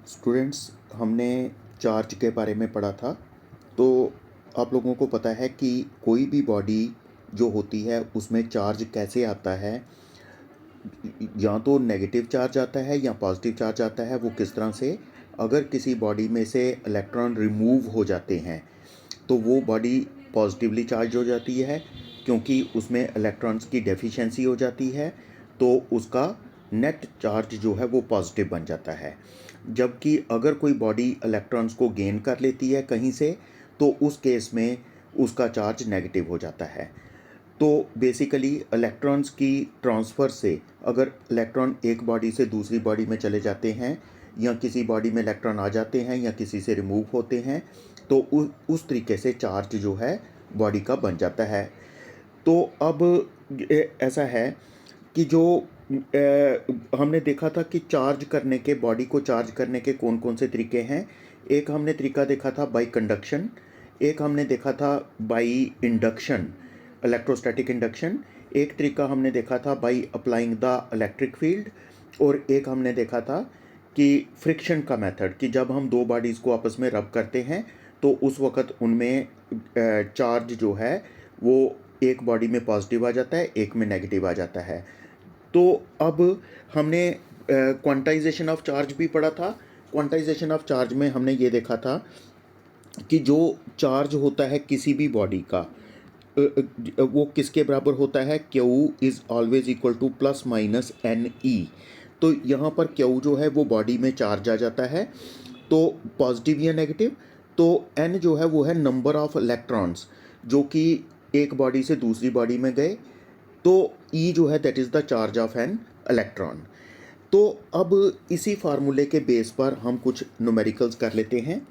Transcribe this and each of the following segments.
Students, हमने charge के बारे में पढ़ा था। तो आप लोगों को पता है कि कोई भी बॉडी जो होती है उसमें चार्ज कैसे आता है। या तो नेगेटिव चार्ज आता है या पॉजिटिव चार्ज आता है। वो किस तरह से, अगर किसी बॉडी में से इलेक्ट्रॉन रिमूव हो जाते हैं तो वो बॉडी पॉजिटिवली चार्ज हो जाती है, क्योंकि उसमें इलेक्ट्रॉन्स की डेफिशिएंसी हो जाती है। तो उसका नेट चार्ज जो है वो पॉजिटिव बन जाता है। जबकि अगर कोई बॉडी इलेक्ट्रॉन्स को गेन कर लेती है कहीं से, तो उस केस में उसका चार्ज नेगेटिव हो जाता है। तो बेसिकली इलेक्ट्रॉन्स की ट्रांसफ़र से, अगर इलेक्ट्रॉन एक बॉडी से दूसरी बॉडी में चले जाते हैं या किसी बॉडी में इलेक्ट्रॉन आ जाते हैं या किसी से रिमूव होते हैं, तो उस तरीके से चार्ज जो है बॉडी का बन जाता है। तो अब ऐसा है कि जो हमने देखा था कि चार्ज करने के, बॉडी को चार्ज करने के कौन कौन से तरीके हैं। एक हमने तरीका देखा था बाई कंडक्शन, एक हमने देखा था बाई इंडक्शन, इलेक्ट्रोस्टैटिक इंडक्शन, एक तरीका हमने देखा था by applying the electric field, और एक हमने देखा था कि फ्रिक्शन का मेथड, कि जब हम दो बॉडीज़ को आपस में रब करते हैं तो उस वक़्त उनमें चार्ज जो है वो एक बॉडी में पॉजिटिव आ जाता है, एक में नेगेटिव आ जाता है। तो अब हमने क्वांटाइजेशन ऑफ चार्ज भी पढ़ा था। क्वांटाइजेशन ऑफ चार्ज में हमने ये देखा था कि जो चार्ज होता है किसी भी बॉडी का, वो किसके बराबर होता है, Q is always equal to plus minus n e. तो यहाँ पर Q जो है वो बॉडी में चार्ज आ जाता है, तो पॉजिटिव या नेगेटिव। तो N जो है वो है नंबर ऑफ इलेक्ट्रॉन्स जो कि एक बॉडी से दूसरी बॉडी में गए। तो E जो है that is the charge of an electron. तो अब इसी फार्मूले के बेस पर हम कुछ न्यूमेरिकल्स कर लेते हैं।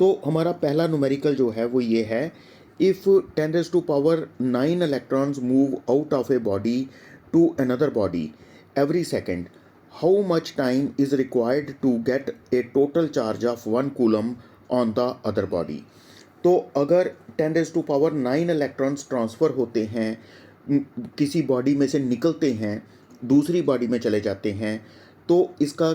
तो हमारा पहला न्यूमेरिकल जो है वो ये है, if 10⁻⁹ electrons move out of a body to another body every second, how much time is required to get a total charge of 1 coulomb on the other body. तो अगर 10⁻⁹ इलेक्ट्रॉन्स ट्रांसफ़र होते हैं, किसी बॉडी में से निकलते हैं, दूसरी बॉडी में चले जाते हैं, तो इसका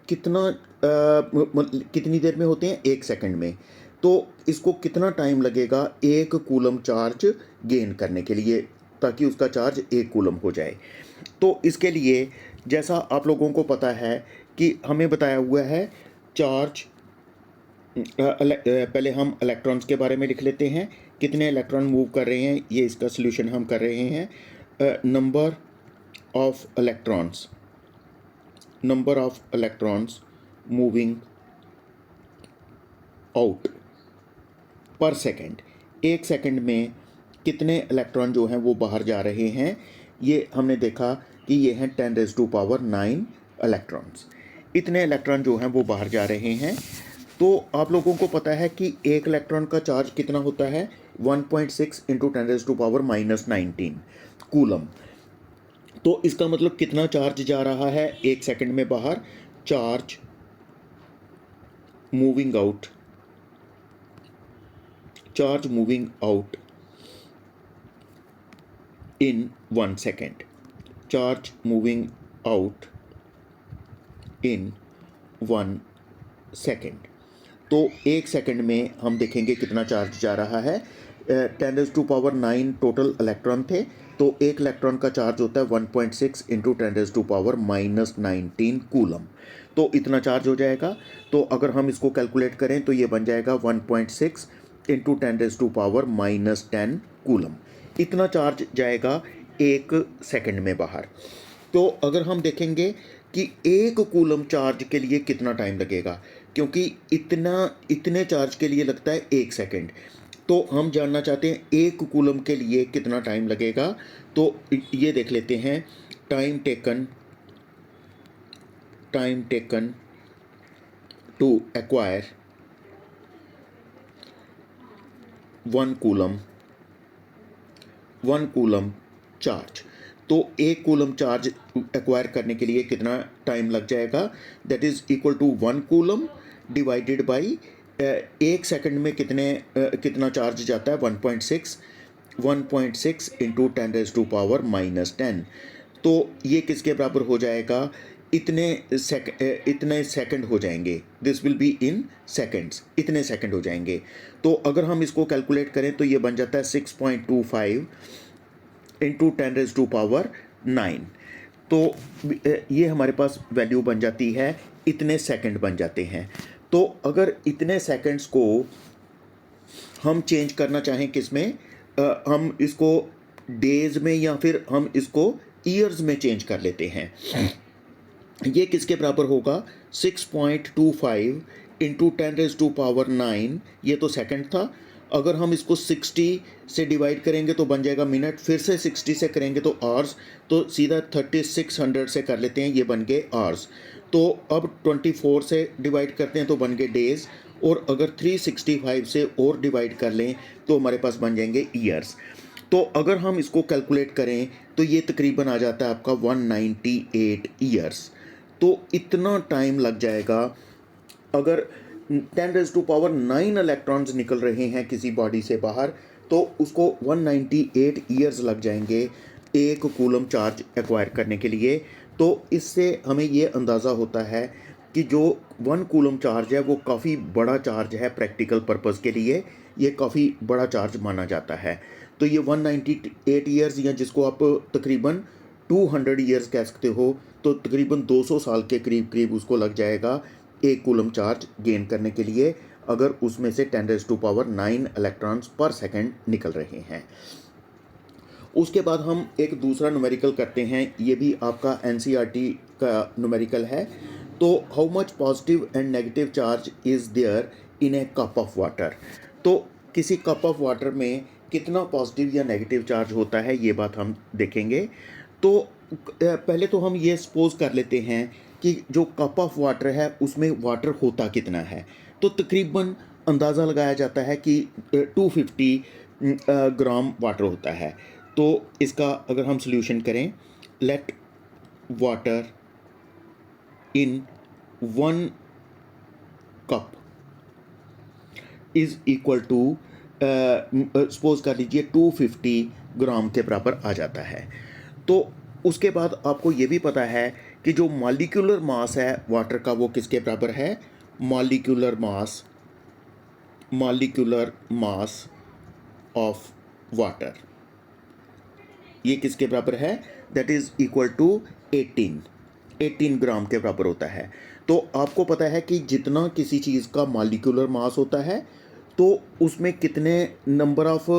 कितना कितनी देर में होते हैं, 1 सेकंड में। तो इसको कितना टाइम लगेगा 1 कूलम चार्ज गेन करने के लिए, ताकि उसका चार्ज 1 कूलम हो जाए। तो इसके लिए जैसा आप लोगों को पता है कि हमें बताया हुआ है चार्ज, पहले हम इलेक्ट्रॉन्स के बारे में लिख लेते हैं, कितने इलेक्ट्रॉन मूव कर रहे हैं, ये इसका सॉल्यूशन हम कर रहे हैं। Number of electrons moving out पर सेकेंड, 1 सेकंड में कितने इलेक्ट्रॉन जो हैं वो बाहर जा रहे हैं। ये हमने देखा कि ये हैं 10⁻⁹ इलेक्ट्रॉन्स। इतने इलेक्ट्रॉन जो हैं वो बाहर जा रहे हैं। तो आप लोगों को पता है कि एक इलेक्ट्रॉन का चार्ज कितना होता है, 1.6 इंटू 10⁻⁻19 कूलम। तो इसका मतलब कितना चार्ज जा रहा है 1 सेकंड में बाहर। Charge moving out in 1 second, charge moving out in 1 second. तो 1 सेकंड में हम देखेंगे कितना चार्ज जा रहा है। 10⁻⁹ टोटल इलेक्ट्रॉन थे, तो एक इलेक्ट्रॉन का चार्ज होता है 1.6 इंटू 10⁻⁻19 कूलम। तो इतना चार्ज हो जाएगा। तो अगर हम इसको कैलकुलेट करें तो ये बन जाएगा 1.6 इंटू 10⁻⁻10 कूलम। इतना चार्ज जाएगा 1 सेकंड में बाहर। तो अगर हम देखेंगे कि 1 कूलम चार्ज के लिए कितना टाइम लगेगा, क्योंकि इतने चार्ज के लिए लगता है 1 सेकंड, तो हम जानना चाहते हैं 1 कूलम के लिए कितना टाइम लगेगा। तो ये देख लेते हैं, time taken to acquire 1 coulomb charge. तो 1 कूलम चार्ज एक्वायर करने के लिए कितना टाइम लग जाएगा, that is equal to 1 coulomb divided by 1 second में कितना चार्ज जाता है, 1.6 इंटू 10⁻⁻10। तो ये किसके बराबर हो जाएगा, इतने सेकंड हो जाएंगे, this will be in seconds, इतने सेकंड हो जाएंगे। तो अगर हम इसको कैलकुलेट करें तो ये बन जाता है 6.25 इंटू 10⁻⁹। तो ये हमारे पास वैल्यू बन जाती है, इतने सेकंड बन जाते हैं। तो अगर इतने सेकंड्स को हम चेंज करना चाहें किस में, हम इसको डेज में या फिर हम इसको ईयर्स में चेंज कर लेते हैं। ये किसके बराबर होगा, 6.25 इंटू 10⁻⁹, ये तो सेकंड था। अगर हम इसको 60 से डिवाइड करेंगे तो बन जाएगा मिनट, फिर से 60 से करेंगे तो आवर्स, तो सीधा 3600 से कर लेते हैं, ये बन गए आवर्स। तो अब 24 से डिवाइड करते हैं तो बन गए डेज, और अगर 365 से और डिवाइड कर लें तो हमारे पास बन जाएंगे ईयर्स। तो अगर हम इसको कैलकुलेट करें तो ये तकरीबन आ जाता है आपका 198 ईयर्स। तो इतना टाइम लग जाएगा। अगर 10⁻⁹ इलेक्ट्रॉन्स निकल रहे हैं किसी बॉडी से बाहर, तो उसको 198 ईयर्स लग जाएंगे एक कूलम चार्ज एक्वायर करने के लिए। तो इससे हमें ये अंदाज़ा होता है कि जो 1 कूलम चार्ज है वो काफ़ी बड़ा चार्ज है, प्रैक्टिकल पर्पस के लिए ये काफ़ी बड़ा चार्ज माना जाता है। तो ये 198 ईयर्स, या जिसको आप तकरीबन 200 ईयर्स कह सकते हो, तो तकरीबन 200 साल के करीब करीब उसको लग जाएगा एक कूलम चार्ज गेन करने के लिए, अगर उसमें से 10⁻⁹ इलेक्ट्रॉन्स पर सेकंड निकल रहे हैं। उसके बाद हम एक दूसरा न्यूमेरिकल करते हैं, ये भी आपका एनसीईआरटी का न्यूमेरिकल है। तो how much positive and negative charge is there in a cup of water. तो किसी कप ऑफ वाटर में कितना पॉजिटिव या नेगेटिव चार्ज होता है, ये बात हम देखेंगे। तो पहले तो हम ये सपोज कर लेते हैं कि जो कप ऑफ वाटर है उसमें वाटर होता कितना है। तो तकरीबन अंदाज़ा लगाया जाता है कि 250 ग्राम वाटर होता है। तो इसका अगर हम सॉल्यूशन करें, let water in 1 cup is equal to, suppose कर लीजिए 250 ग्राम के बराबर आ जाता है। तो उसके बाद आपको ये भी पता है कि जो मॉलिक्यूलर मास है वाटर का वो किसके बराबर है, मॉलिक्यूलर मास ऑफ वाटर, ये किसके बराबर है, दैट इज़ इक्वल टू 18 ग्राम के बराबर होता है। तो आपको पता है कि जितना किसी चीज़ का मॉलिक्यूलर मास होता है तो उसमें कितने नंबर ऑफ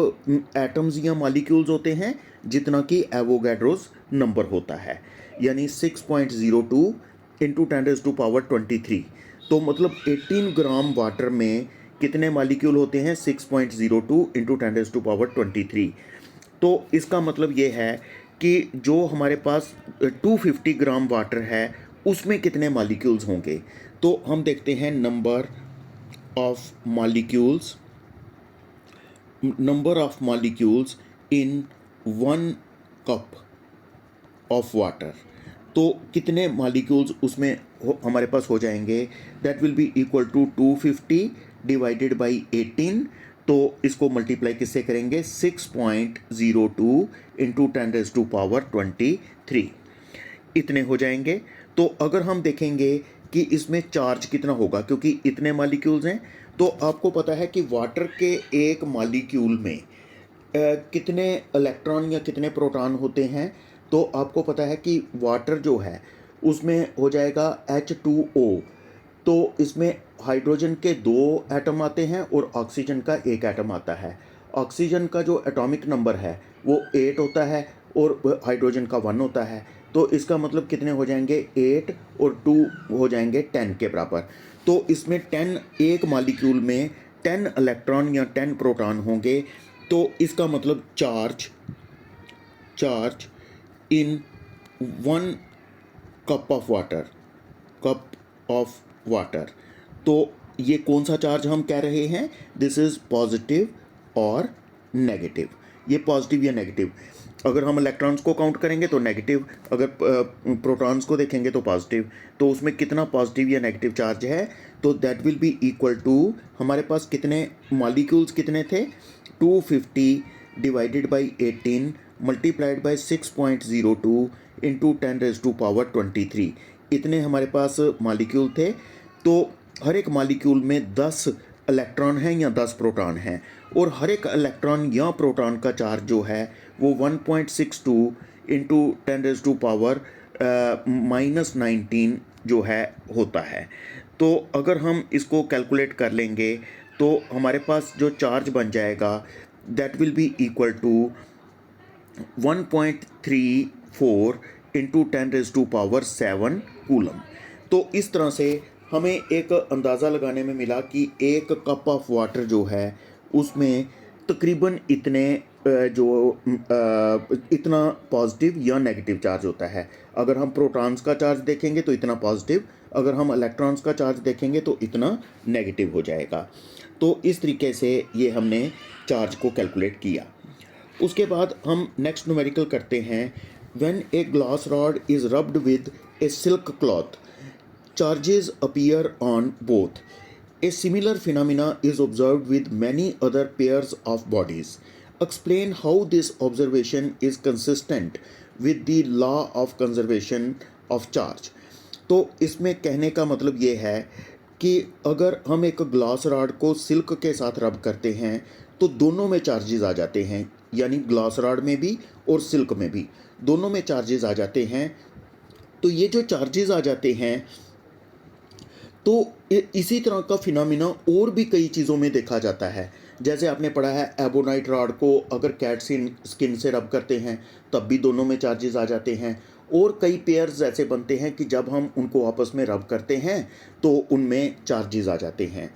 एटम्स या मॉलिक्यूल्स होते हैं, जितना कि एवोगैड्रोस नंबर होता है, यानी 6.02 इंटू 10⁻23। तो मतलब 18 ग्राम वाटर में कितने मॉलिक्यूल होते हैं, 6.02 इंटू 10⁻23। तो इसका मतलब ये है कि जो हमारे पास 250 ग्राम वाटर है उसमें कितने मॉलिक्यूल्स होंगे। तो हम देखते हैं number of molecules in 1 cup of water. तो कितने मॉलिक्यूल्स उसमें हमारे पास हो जाएंगे, that will be equal to 250 divided by 18। तो इसको मल्टीप्लाई किससे करेंगे, 6.02 इंटू 10⁻23, इतने हो जाएंगे। तो अगर हम देखेंगे कि इसमें चार्ज कितना होगा, क्योंकि इतने मॉलिक्यूल्स हैं, तो आपको पता है कि वाटर के एक मॉलिक्यूल में कितने इलेक्ट्रॉन या कितने प्रोटॉन होते हैं। तो आपको पता है कि वाटर जो है उसमें हो जाएगा H2O। तो इसमें हाइड्रोजन के 2 एटम आते हैं और ऑक्सीजन का 1 एटम आता है। ऑक्सीजन का जो एटॉमिक नंबर है वो 8 होता है और हाइड्रोजन का 1 होता है। तो इसका मतलब कितने हो जाएंगे, 8 और 2 हो जाएंगे 10 के बराबर। तो इसमें 10, एक मॉलिक्यूल में 10 इलेक्ट्रॉन या 10 प्रोटॉन होंगे। तो इसका मतलब charge in 1 cup of water, तो ये कौन सा चार्ज हम कह रहे हैं, दिस इज़ पॉजिटिव और नेगेटिव। ये पॉजिटिव या नेगेटिव, अगर हम इलेक्ट्रॉन्स को काउंट करेंगे तो नेगेटिव, अगर प्रोटॉन्स को देखेंगे तो पॉजिटिव। तो उसमें कितना पॉजिटिव या नेगेटिव चार्ज है, तो that will be equal to, हमारे पास कितने मॉलिक्यूल्स कितने थे, 250 divided by 18 multiplied by 6.02 into 10⁻23, इतने हमारे पास मॉलिक्यूल थे, तो हर एक मॉलिक्यूल में 10 इलेक्ट्रॉन हैं या 10 प्रोटॉन हैं, और हर एक इलेक्ट्रॉन या प्रोटॉन का चार्ज जो है वो 1.62 इंटू 10⁻⁻⁻19 जो है होता है। तो अगर हम इसको कैलकुलेट कर लेंगे तो हमारे पास जो चार्ज बन जाएगा that will be equal to 1.34 into 10⁻7 coulomb. तो इस तरह से हमें एक अंदाज़ा लगाने में मिला कि एक कप ऑफ वाटर जो है उसमें तकरीबन इतने इतना पॉजिटिव या नेगेटिव चार्ज होता है। अगर हम प्रोटॉन्स का चार्ज देखेंगे तो इतना पॉजिटिव, अगर हम इलेक्ट्रॉन्स का चार्ज देखेंगे तो इतना नेगेटिव हो जाएगा। तो इस तरीके से ये हमने चार्ज को कैलकुलेट किया। उसके बाद हम नेक्स्ट न्यूमेरिकल करते हैं। When a glass rod is rubbed with A silk cloth, charges appear on both. A similar phenomena is observed with many other pairs of bodies. Explain how this observation is consistent with the law of conservation of charge. तो इसमें कहने का मतलब ये है कि अगर हम एक ग्लास रॉड को सिल्क के साथ रब करते हैं तो दोनों में चार्जेस आ जाते हैं, यानी ग्लास रॉड में भी और सिल्क में भी दोनों में चार्जेस आ जाते हैं। तो ये जो चार्जेस आ जाते हैं, तो इसी तरह का फिनोमिना और भी कई चीज़ों में देखा जाता है। जैसे आपने पढ़ा है एबोनाइट रॉड को अगर कैट स्किन से रब करते हैं तब भी दोनों में चार्जेस आ जाते हैं, और कई पेयर्स ऐसे बनते हैं कि जब हम उनको आपस में रब करते हैं तो उनमें चार्जेस आ जाते हैं।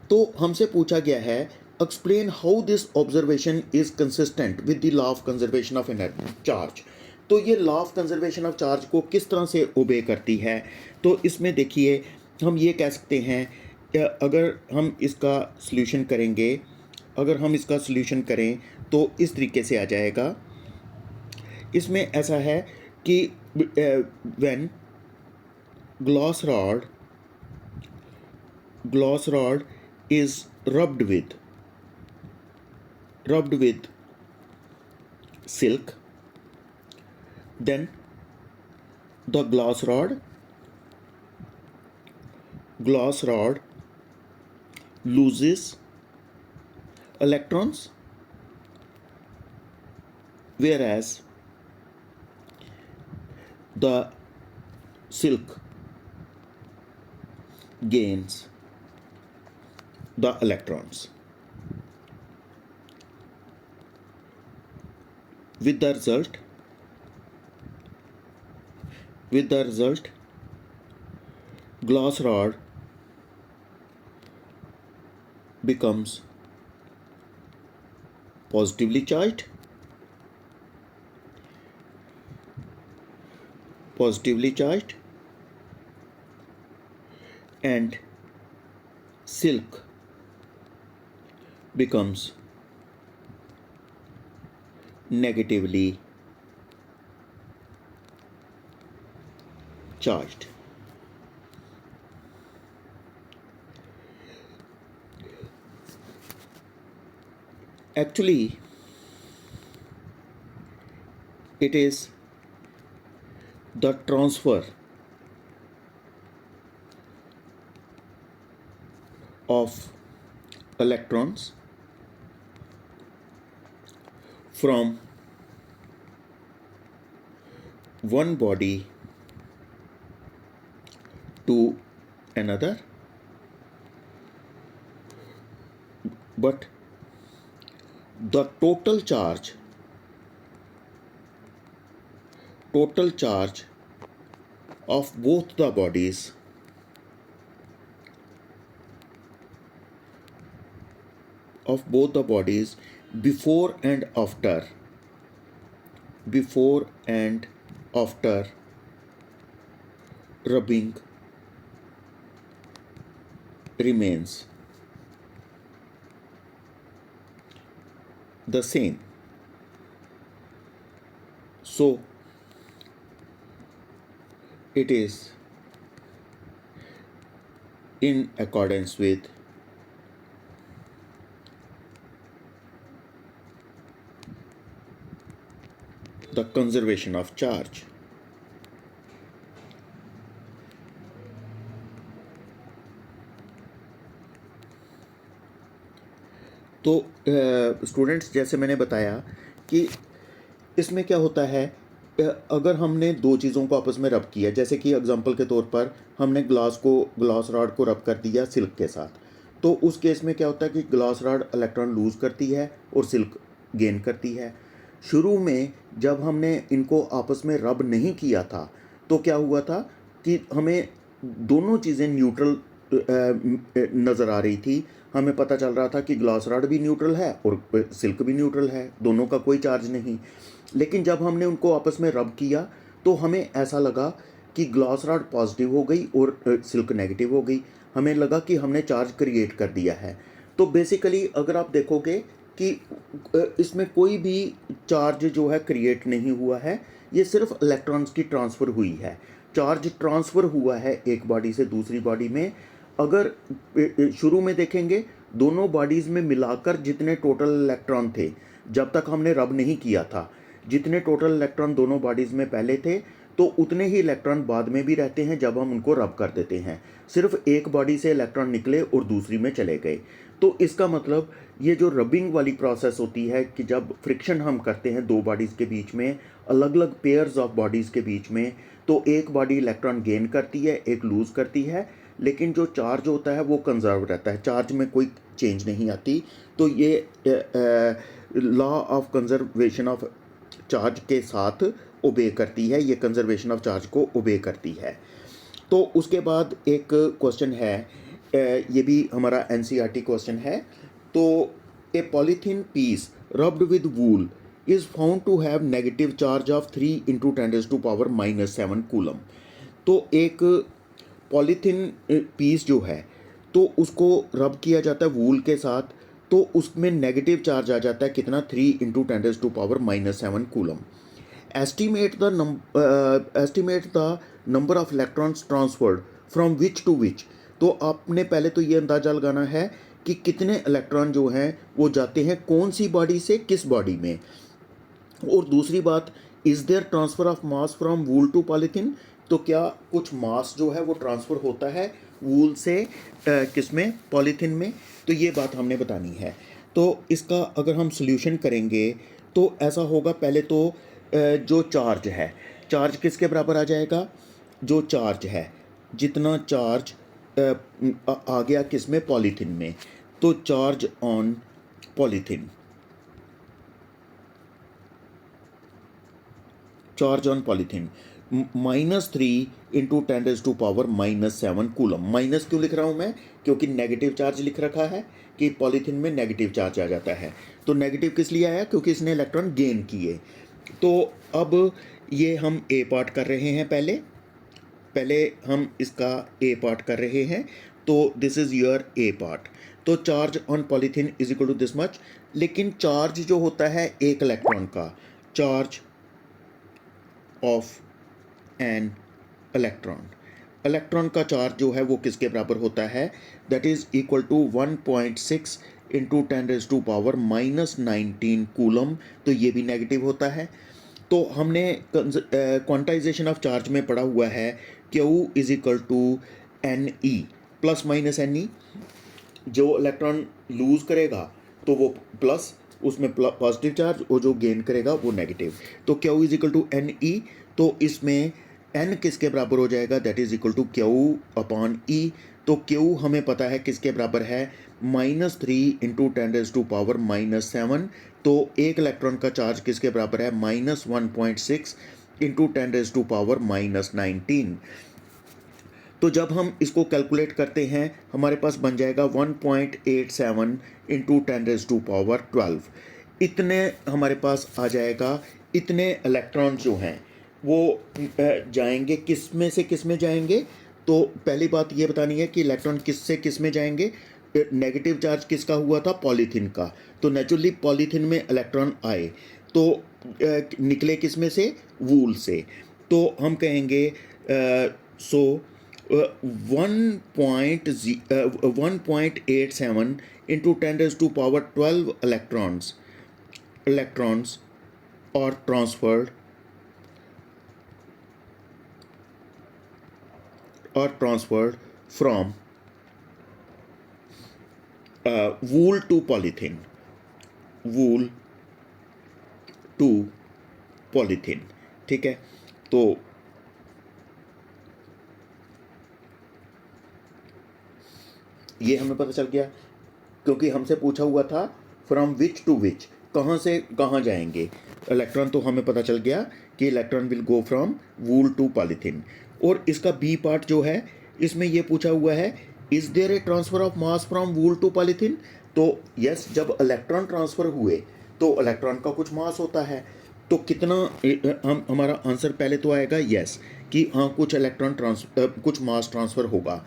तो हमसे पूछा गया है explain how this observation is consistent with the law of conservation of energy charge. तो ये law of conservation of charge को किस तरह से ओबे करती है। तो इसमें देखिए हम ये कह सकते हैं अगर हम इसका सॉल्यूशन करेंगे, अगर हम इसका सॉल्यूशन करें तो इस तरीके से आ जाएगा। इसमें ऐसा है कि when glass rod is rubbed with silk, then the glass rod loses electrons, whereas the silk gains the electrons. With the result, glass rod becomes positively charged, and silk becomes negatively charged. Actually, it is the transfer of electrons from one body to another, but the total charge of both the bodies before and after rubbing remains the same. So it is in accordance with the conservation of charge. तो students, जैसे मैंने बताया कि इसमें क्या होता है, अगर हमने दो चीज़ों को आपस में रब किया, जैसे कि एग्जांपल के तौर पर हमने ग्लास रॉड को रब कर दिया सिल्क के साथ, तो उस केस में क्या होता है कि ग्लास रॉड इलेक्ट्रॉन लूज़ करती है और सिल्क गेन करती है। शुरू में जब हमने इनको आपस में रब नहीं किया था तो क्या हुआ था कि हमें दोनों चीज़ें न्यूट्रल नज़र आ रही थी। हमें पता चल रहा था कि ग्लास रॉड भी न्यूट्रल है और सिल्क भी न्यूट्रल है, दोनों का कोई चार्ज नहीं। लेकिन जब हमने उनको आपस में रब किया तो हमें ऐसा लगा कि ग्लास रॉड पॉजिटिव हो गई और सिल्क नेगेटिव हो गई। हमें लगा कि हमने चार्ज क्रिएट कर दिया है। तो बेसिकली अगर आप देखोगे कि इसमें कोई भी चार्ज जो है क्रिएट नहीं हुआ है, ये सिर्फ इलेक्ट्रॉन्स की ट्रांसफ़र हुई है। चार्ज ट्रांसफ़र हुआ है एक बॉडी से दूसरी बॉडी में। अगर शुरू में देखेंगे, दोनों बॉडीज़ में मिलाकर जितने टोटल इलेक्ट्रॉन थे, जब तक हमने रब नहीं किया था, जितने टोटल इलेक्ट्रॉन दोनों बॉडीज़ में पहले थे, तो उतने ही इलेक्ट्रॉन बाद में भी रहते हैं जब हम उनको रब कर देते हैं। सिर्फ एक बॉडी से इलेक्ट्रॉन निकले और दूसरी में चले गए। तो इसका मतलब ये जो रबिंग वाली प्रोसेस होती है कि जब फ्रिक्शन हम करते हैं दो बॉडीज़ के बीच में, अलग अलग पेयर्स ऑफ बॉडीज़ के बीच में, तो एक बॉडी इलेक्ट्रॉन गेन करती है, एक लूज़ करती है, लेकिन जो चार्ज होता है वो कंजर्व रहता है, चार्ज में कोई चेंज नहीं आती। तो ये law of conservation of charge के साथ ओबे करती है, ये कंजर्वेशन ऑफ चार्ज को ओबे करती है। तो उसके बाद एक क्वेश्चन है, ये भी हमारा एनसीईआरटी क्वेश्चन है। तो a polythene piece rubbed with wool is found to have negative charge of 3 × 10⁻⁻7 coulomb. तो एक पॉलीथीन पीस जो है, तो उसको रब किया जाता है वूल के साथ, तो उसमें नेगेटिव चार्ज आ जाता है कितना, 3 × 10⁻⁻7 coulomb. Estimate the number of electrons transferred from which to which. तो आपने पहले तो ये अंदाज़ा लगाना है कि कितने इलेक्ट्रॉन जो हैं वो जाते हैं कौन सी बॉडी से किस बॉडी में। और दूसरी बात, is there transfer of mass from wool to polythene. तो क्या कुछ मास जो है वो ट्रांसफ़र होता है वूल से किस में, पॉलीथीन में। तो ये बात हमने बतानी है। तो इसका अगर हम सोल्यूशन करेंगे तो ऐसा होगा, पहले तो जो चार्ज है, चार्ज किसके बराबर आ जाएगा, जो चार्ज है, जितना चार्ज आ गया किस में, पॉलीथीन में, तो charge on polythene, charge on polythene -3 × 10⁻⁻7 coulomb. Minus क्यों लिख रहा हूँ मैं, क्योंकि नेगेटिव चार्ज लिख रखा है कि पॉलीथीन में नेगेटिव चार्ज आ जाता है। तो नेगेटिव किस लिए आया, क्योंकि इसने इलेक्ट्रॉन गेन किए। तो अब ये हम ए पार्ट कर रहे हैं, पहले हम इसका ए पार्ट कर रहे हैं। तो this is your A part. तो charge on polythene is equal to this much. लेकिन चार्ज जो होता है एक इलेक्ट्रॉन का, charge of an electron, electron का चार्ज जो है वो किसके बराबर होता है, that is equal to 1.6 × 10⁻⁻19 coulomb. तो ये भी नेगेटिव होता है। तो हमने क्वांटाइजेशन ऑफ चार्ज में पढ़ा हुआ है Q is equal to NE plus minus NE। जो इलेक्ट्रॉन लूज़ करेगा तो वो प्लस, उसमें पॉजिटिव चार्ज, और जो गेन करेगा वो नेगेटिव। तो Q is equal to NE। तो इसमें N किसके बराबर हो जाएगा, that is equal to Q/E। तो Q हमें पता है किसके बराबर है, -3 × 10⁻⁻7। तो एक इलेक्ट्रॉन का चार्ज किसके बराबर है, -1.6 × 10⁻⁻19। तो जब हम इसको कैलकुलेट करते हैं हमारे पास बन जाएगा 1.87 × 10⁻12। इतने हमारे पास आ जाएगा। इतने इलेक्ट्रॉन जो हैं वो जाएंगे किस में से किस में जाएंगे। तो पहली बात ये बतानी है कि इलेक्ट्रॉन किस से किस में जाएंगे। नेगेटिव चार्ज किसका हुआ था, पॉलीथीन का। तो नेचुरली पॉलीथीन में इलेक्ट्रॉन आए तो निकले किस में से, वूल से। तो हम कहेंगे 1.87 × 10⁻12 electrons are transferred from wool to polythene. Wool to polythene. ठीक है, तो ये हमें पता चल गया, क्योंकि हमसे पूछा हुआ था फ्रॉम विच टू विच, कहाँ से कहाँ जाएंगे इलेक्ट्रॉन, तो हमें पता चल गया कि electron will go from wool to polythene. और इसका बी पार्ट जो है, इसमें ये पूछा हुआ है is there a transfer of mass from wool to polythene. तो यस, जब इलेक्ट्रॉन ट्रांसफर हुए तो इलेक्ट्रॉन का कुछ मास होता है, तो कितना हम हमारा आंसर पहले तो आएगा यस, कि हाँ कुछ इलेक्ट्रॉन कुछ मास ट्रांसफ़र होगा।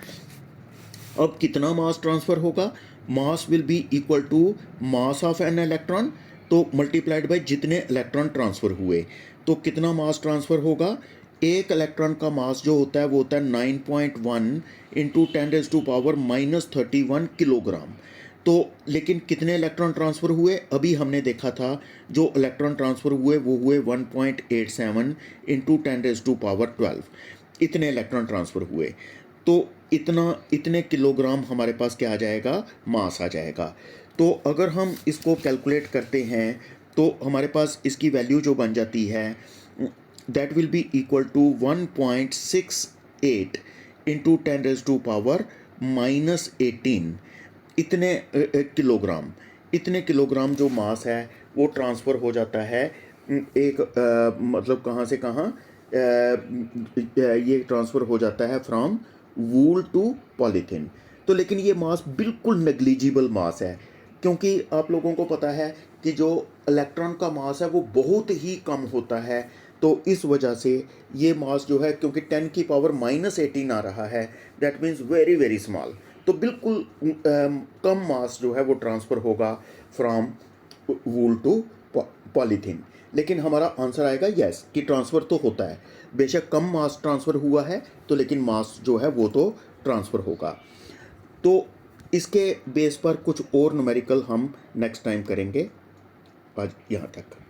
अब कितना मास ट्रांसफ़र होगा, mass will be equal to mass of an electron, तो मल्टीप्लाइड बाय जितने इलेक्ट्रॉन ट्रांसफ़र हुए। तो कितना मास ट्रांसफ़र होगा, एक इलेक्ट्रॉन का मास जो होता है वो होता है 9.1 इंटू 10⁻⁻31 किलोग्राम। तो लेकिन कितने इलेक्ट्रॉन ट्रांसफ़र हुए, अभी हमने देखा था जो इलेक्ट्रॉन ट्रांसफ़र हुए वो हुए 1.87 इंटू 10⁻12, इतने इलेक्ट्रॉन ट्रांसफ़र हुए। तो इतने किलोग्राम हमारे पास क्या आ जाएगा, मास आ जाएगा। तो अगर हम इसको कैलकुलेट करते हैं तो हमारे पास इसकी वैल्यू जो बन जाती है that will be equal to 1.68 into 10⁻⁻18 इतने किलोग्राम जो मास है वो ट्रांसफ़र हो जाता है एक मतलब कहाँ से कहाँ, ये ट्रांसफ़र हो जाता है फ्रॉम वूल टू पॉलीथीन। तो लेकिन ये मास बिल्कुल नेग्लिजिबल मास है, क्योंकि आप लोगों को पता है कि जो इलेक्ट्रॉन का मास है वो बहुत ही कम होता है। तो इस वजह से ये मास जो है, क्योंकि 10⁻⁻18 आ रहा है, that means very very small, तो बिल्कुल कम मास जो है वो ट्रांसफ़र होगा फ्रॉम वूल टू पॉलीथीन। लेकिन हमारा आंसर आएगा यस, कि ट्रांसफ़र तो होता है, बेशक कम मास ट्रांसफ़र हुआ है तो लेकिन मास जो है वो तो ट्रांसफ़र होगा। तो इसके बेस पर कुछ और न्यूमेरिकल हम नेक्स्ट टाइम करेंगे। आज यहाँ तक।